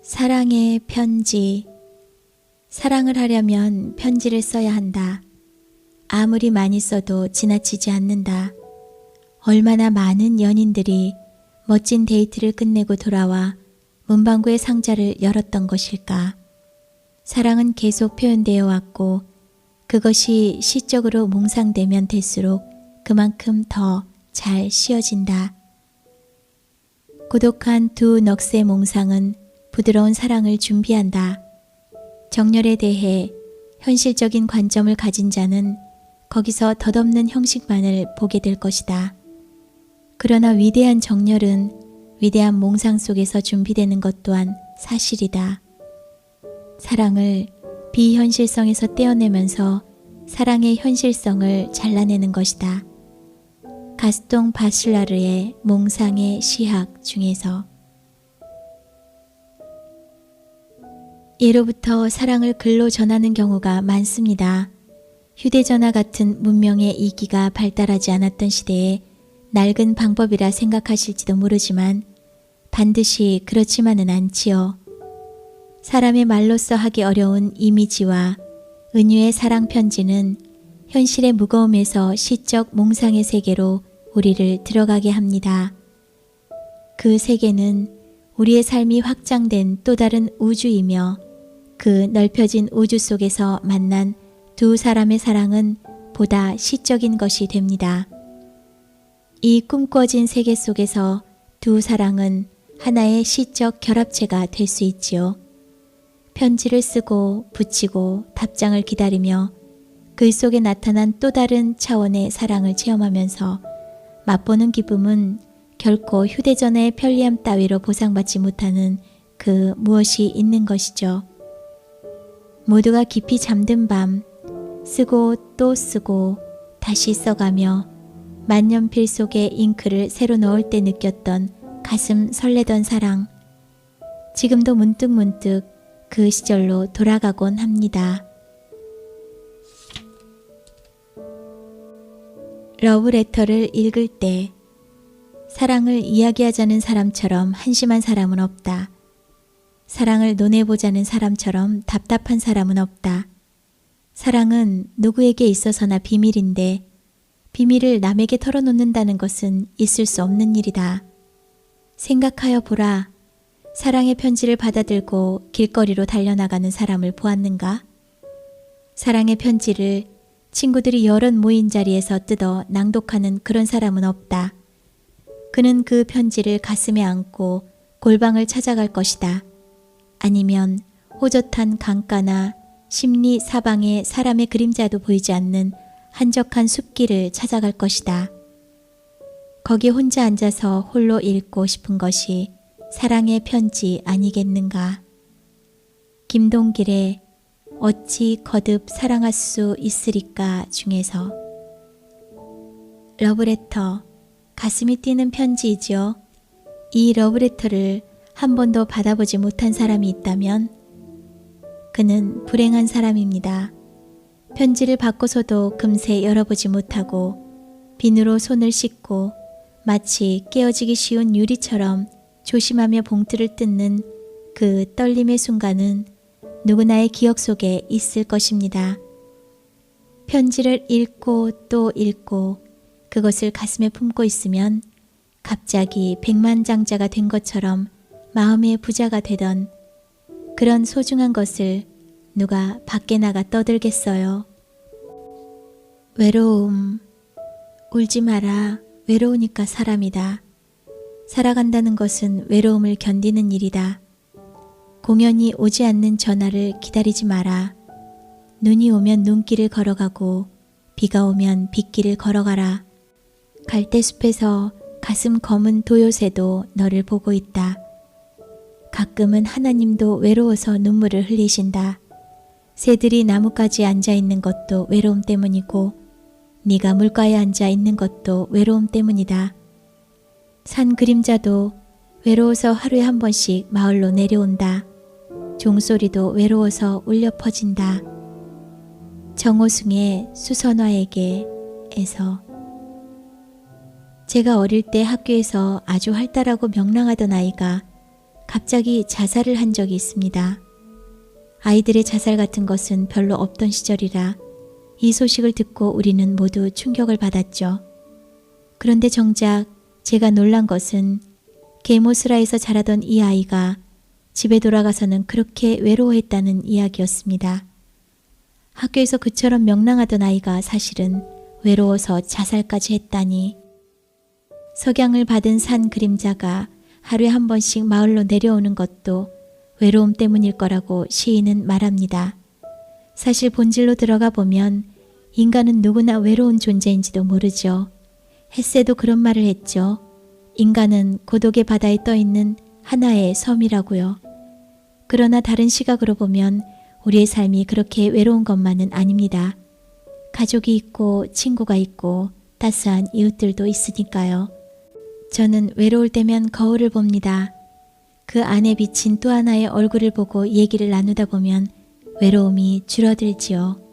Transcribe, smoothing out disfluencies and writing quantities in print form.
사랑의 편지. 사랑을 하려면 편지를 써야 한다. 아무리 많이 써도 지나치지 않는다. 얼마나 많은 연인들이 멋진 데이트를 끝내고 돌아와 문방구의 상자를 열었던 것일까. 사랑은 계속 표현되어 왔고 그것이 시적으로 몽상되면 될수록 그만큼 더 잘 씌어진다. 고독한 두 넋의 몽상은 부드러운 사랑을 준비한다. 정열에 대해 현실적인 관점을 가진 자는 거기서 덧없는 형식만을 보게 될 것이다. 그러나 위대한 정열은 위대한 몽상 속에서 준비되는 것 또한 사실이다. 사랑을 비현실성에서 떼어내면서 사랑의 현실성을 잘라내는 것이다. 가스통 바실라르의 몽상의 시학 중에서 예로부터 사랑을 글로 전하는 경우가 많습니다. 휴대전화 같은 문명의 이기가 발달하지 않았던 시대에 낡은 방법이라 생각하실지도 모르지만 반드시 그렇지만은 않지요. 사람의 말로써 하기 어려운 이미지와 은유의 사랑 편지는 현실의 무거움에서 시적 몽상의 세계로 우리를 들어가게 합니다. 그 세계는 우리의 삶이 확장된 또 다른 우주이며 그 넓혀진 우주 속에서 만난 두 사람의 사랑은 보다 시적인 것이 됩니다. 이 꿈꿔진 세계 속에서 두 사랑은 하나의 시적 결합체가 될 수 있지요. 편지를 쓰고 붙이고 답장을 기다리며 글 속에 나타난 또 다른 차원의 사랑을 체험하면서 맛보는 기쁨은 결코 휴대전화의 편리함 따위로 보상받지 못하는 그 무엇이 있는 것이죠. 모두가 깊이 잠든 밤 쓰고 또 쓰고 다시 써가며 만년필 속에 잉크를 새로 넣을 때 느꼈던 가슴 설레던 사랑. 지금도 문득문득 그 시절로 돌아가곤 합니다. 러브레터를 읽을 때 사랑을 이야기하자는 사람처럼 한심한 사람은 없다. 사랑을 논해보자는 사람처럼 답답한 사람은 없다. 사랑은 누구에게 있어서나 비밀인데 비밀을 남에게 털어놓는다는 것은 있을 수 없는 일이다. 생각하여 보라. 사랑의 편지를 받아들고 길거리로 달려나가는 사람을 보았는가? 사랑의 편지를 친구들이 여럿 모인 자리에서 뜯어 낭독하는 그런 사람은 없다. 그는 그 편지를 가슴에 안고 골방을 찾아갈 것이다. 아니면 호젓한 강가나 심리 사방에 사람의 그림자도 보이지 않는 한적한 숲길을 찾아갈 것이다. 거기 혼자 앉아서 홀로 읽고 싶은 것이 사랑의 편지 아니겠는가. 김동길의 어찌 거듭 사랑할 수 있으리까 중에서 러브레터, 가슴이 뛰는 편지이지요. 이 러브레터를 한 번도 받아보지 못한 사람이 있다면 그는 불행한 사람입니다. 편지를 받고서도 금세 열어보지 못하고 비누로 손을 씻고 마치 깨어지기 쉬운 유리처럼 조심하며 봉투를 뜯는 그 떨림의 순간은 누구나의 기억 속에 있을 것입니다. 편지를 읽고 또 읽고 그것을 가슴에 품고 있으면 갑자기 백만장자가 된 것처럼 마음의 부자가 되던 그런 소중한 것을 누가 밖에 나가 떠들겠어요. 외로움. 울지 마라. 외로우니까 사람이다. 살아간다는 것은 외로움을 견디는 일이다. 공연이 오지 않는 전화를 기다리지 마라. 눈이 오면 눈길을 걸어가고 비가 오면 빗길을 걸어가라. 갈대숲에서 가슴 검은 도요새도 너를 보고 있다. 가끔은 하나님도 외로워서 눈물을 흘리신다. 새들이 나뭇가지에 앉아있는 것도 외로움 때문이고 네가 물가에 앉아있는 것도 외로움 때문이다. 산 그림자도 외로워서 하루에 한 번씩 마을로 내려온다. 종소리도 외로워서 울려 퍼진다. 정호승의 수선화에게에서 제가 어릴 때 학교에서 아주 활달하고 명랑하던 아이가 갑자기 자살을 한 적이 있습니다. 아이들의 자살 같은 것은 별로 없던 시절이라 이 소식을 듣고 우리는 모두 충격을 받았죠. 그런데 정작 제가 놀란 것은 게모스라에서 자라던 이 아이가 집에 돌아가서는 그렇게 외로워했다는 이야기였습니다. 학교에서 그처럼 명랑하던 아이가 사실은 외로워서 자살까지 했다니. 석양을 받은 산 그림자가 하루에 한 번씩 마을로 내려오는 것도 외로움 때문일 거라고 시인은 말합니다. 사실 본질로 들어가 보면 인간은 누구나 외로운 존재인지도 모르죠. 햇세도 그런 말을 했죠. 인간은 고독의 바다에 떠있는 하나의 섬이라고요. 그러나 다른 시각으로 보면 우리의 삶이 그렇게 외로운 것만은 아닙니다. 가족이 있고 친구가 있고 따스한 이웃들도 있으니까요. 저는 외로울 때면 거울을 봅니다. 그 안에 비친 또 하나의 얼굴을 보고 얘기를 나누다 보면 외로움이 줄어들지요.